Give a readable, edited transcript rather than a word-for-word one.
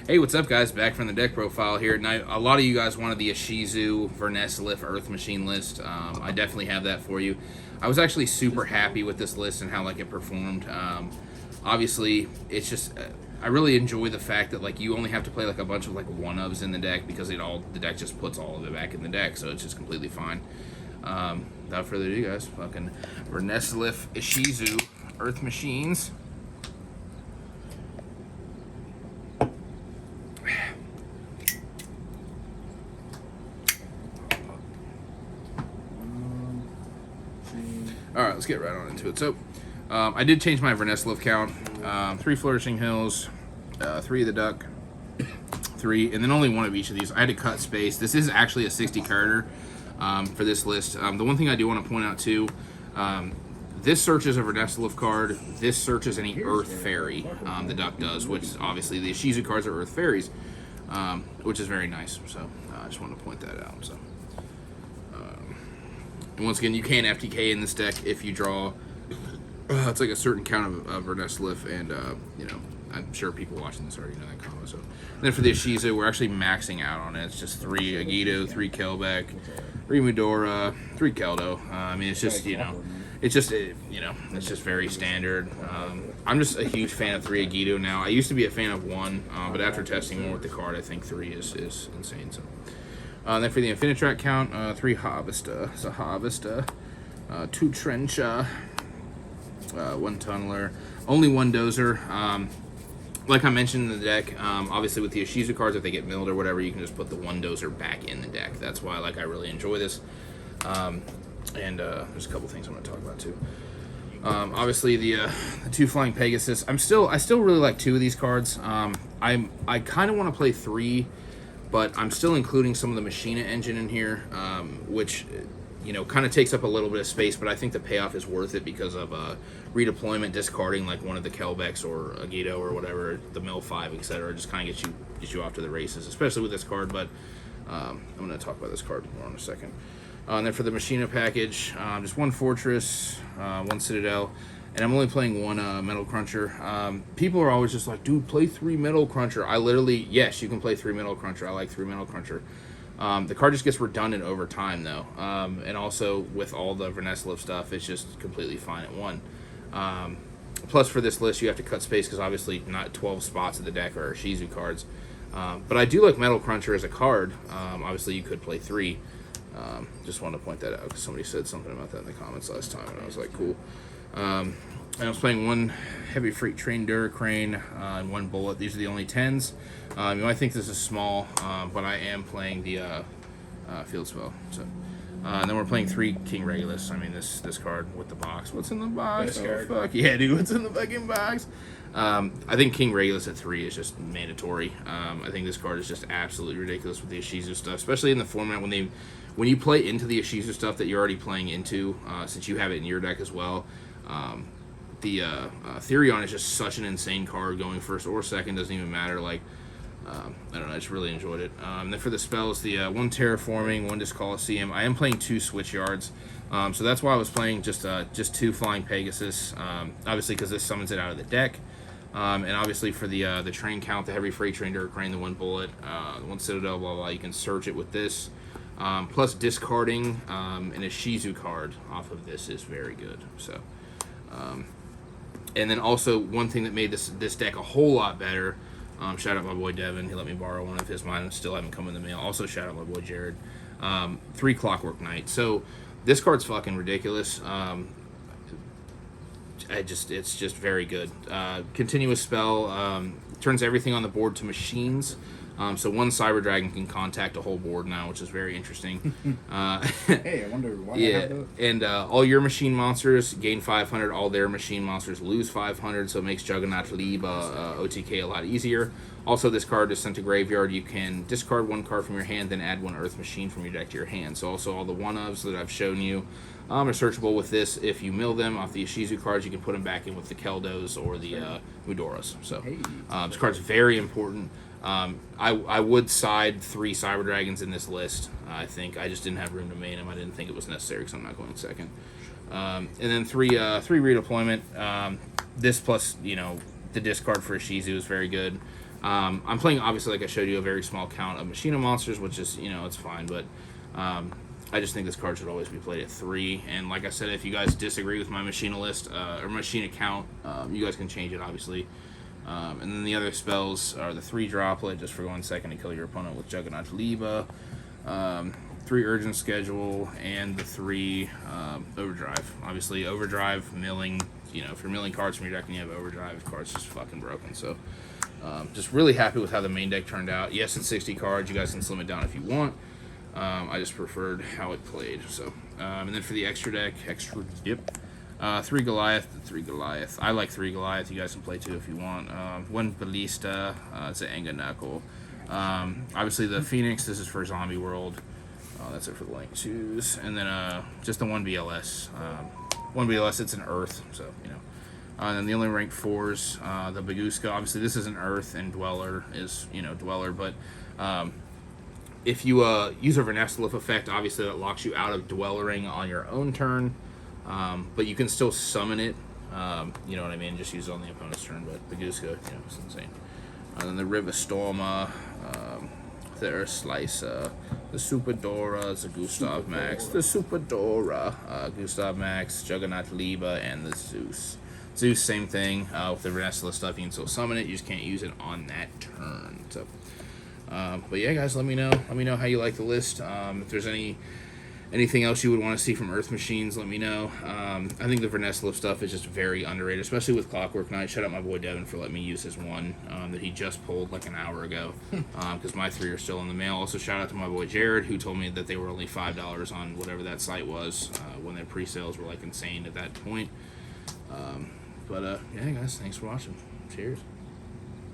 Hey, what's up, guys? Back from the deck profile here. Now, a lot of you guys wanted the Ishizu Vernusylph Earth Machine list. I definitely have that for you. I was actually super happy with this list and how it performed. Obviously, it's just I really enjoy the fact that you only have to play a bunch of one-ofs in the deck because the deck just puts all of it back in the deck, so it's just completely fine. Without further ado, guys, fucking Vernusylph Ishizu Earth Machines. Alright, let's get right on into it. So, I did change my Vernusylph count. 3 Flourishing Hills, 3 of the Duck, 3, and then only 1 of each of these. I had to cut space. This is actually a 60 character for this list. The one thing I do want to point out too, this searches a Vernusylph card. This searches any Earth Fairy, the Duck does, which obviously the Ishizu cards are Earth Fairies, which is very nice. So, I just wanted to point that out. So. And once again, you can FTK in this deck if you draw. It's a certain count of Vernusylph, and I'm sure people watching this already know that combo. So, and then for the Ishizu, we're actually maxing out on it. It's just 3 Agito, 3 Kelbeck, 3 Mudora, 3 Keldo. I mean, it's just it's just very standard. I'm just a huge fan of 3 Agito now. I used to be a fan of 1, but after testing more with the card, I think 3 is insane. So. Then for the Infinitrack count, 3 Harvesta, Zahavesta, 2 Trencha, 1 Tunneler, only 1 Dozer. Like I mentioned in the deck, obviously with the Ishizu cards, if they get milled or whatever, you can just put the 1 Dozer back in the deck. That's why I really enjoy this. And there's a couple things I'm going to talk about too. Obviously the 2 Flying Pegasus. I still really like 2 of these cards. I kind of want to play 3. But I'm still including some of the Machina engine in here, which, kind of takes up a little bit of space, but I think the payoff is worth it because of redeployment, discarding one of the Kelbecks or Agito or whatever, the Mill 5, etc. Just kind of get you off to the races, especially with this card. But I'm going to talk about this card more in a second. And then for the Machina package, just 1 Fortress, 1 Citadel. And I'm only playing 1 Metal Cruncher. People are always just like, dude, play 3 Metal Cruncher. Yes, you can play 3 Metal Cruncher. I like 3 Metal Cruncher. The card just gets redundant over time, though. And also, with all the Vernusylph stuff, it's just completely fine at 1. Plus, for this list, you have to cut space because obviously not 12 spots of the deck are Ishizu cards. But I do like Metal Cruncher as a card. Obviously, you could play 3. Just wanted to point that out because somebody said something about that in the comments last time, and I was like, cool. And I was playing 1 Heavy Freight Train Duracrane and 1 Bullet. These are the only 10s. You might think this is small, but I am playing the Field Spell. So, and then we're playing 3 King Regulus. I mean, this card with the box. What's in the box? Oh, fuck. Yeah, dude, what's in the fucking box? I think King Regulus at 3 is just mandatory. I think this card is just absolutely ridiculous with the Ishizu stuff, especially in the format when you play into the Ishizu stuff that you're already playing into, since you have it in your deck as well. The Therion is just such an insane card. Going first or second doesn't even matter. I don't know, I just really enjoyed it. And then for the spells, the 1 Terraforming, 1 Disc Coliseum. I am playing 2 Switch Yards, so that's why I was playing just 2 Flying Pegasus. Obviously, because this summons it out of the deck. And obviously for the train count, the Heavy Freight Train Duracrane, the 1 Bullet, 1 Citadel, blah blah. You can search it with this. Plus discarding an Ishizu card off of this is very good. So. And then also one thing that made this deck a whole lot better, shout out my boy Devin, he let me borrow 1 of his, mine still haven't come in the mail. Also shout out my boy Jared. 3 Clockwork Knight. So this card's fucking ridiculous. It's just very good. Continuous spell, turns everything on the board to machines. So 1 Cyber Dragon can contact a whole board now, which is very interesting. Hey, I wonder why I have those. And all your machine monsters gain 500. All their machine monsters lose 500, so it makes Juggernaut Lieb OTK a lot easier. Also, this card is sent to graveyard. You can discard 1 card from your hand, then add 1 Earth Machine from your deck to your hand. So also all the 1-ofs that I've shown you are searchable with this. If you mill them off the Ishizu cards, you can put them back in with the Keldos or the Mudoras. So this card's very important. I would side 3 Cyber Dragons in this list. I think I just didn't have room to main them. I didn't think it was necessary because I'm not going second. And then 3 redeployment. This plus the discard for Ishizu is very good. I'm playing, obviously, like I showed you, a very small count of Machina monsters, which is, it's fine, but I just think this card should always be played at 3. And like I said, if you guys disagree with my Machina list or Machina count, you guys can change it, obviously. And then the other spells are the 3 droplet, just for 1 second to kill your opponent with Juggernaut Liba, 3 urgent schedule, and the 3 overdrive. Obviously, overdrive, milling. If you're milling cards from your deck and you have overdrive, the card's just fucking broken. So, just really happy with how the main deck turned out. Yes, it's 60 cards. You guys can slim it down if you want. I just preferred how it played. So, and then for the extra deck, 3 Goliath, 3 Goliath. I like 3 Goliath. You guys can play 2 if you want. 1 Ballista. It's an Enga Knuckle. Obviously, the Phoenix. This is for Zombie World. That's it for the link 2s. And then just the 1 BLS. 1 BLS, it's an Earth. So, and then the only ranked 4s, the Baguska. Obviously, this is an Earth, and Dweller is, Dweller. But if you use a Vernusylph effect, obviously that locks you out of Dwellering on your own turn. But you can still summon it. You know what I mean? Just use it on the opponent's turn. But Baguska, it's insane. And then the Rivastoma, the Slicer, the Superdora, the Gustav Max, the Superdora, Gustav Max, Juggernaut Liba, and the Zeus. Zeus, same thing. With the Vernusylph stuff, you can still summon it. You just can't use it on that turn. So, but yeah, guys, let me know. Let me know how you like the list. If there's anything else you would want to see from Earth Machines, let me know. I think the Vernusylph stuff is just very underrated, especially with Clockwork Knight. Shout out my boy Devin for letting me use his one that he just pulled like an hour ago, because my 3 are still in the mail. Also, shout out to my boy Jared, who told me that they were only $5 on whatever that site was when their pre-sales were like insane at that point. But yeah, guys, thanks for watching. Cheers.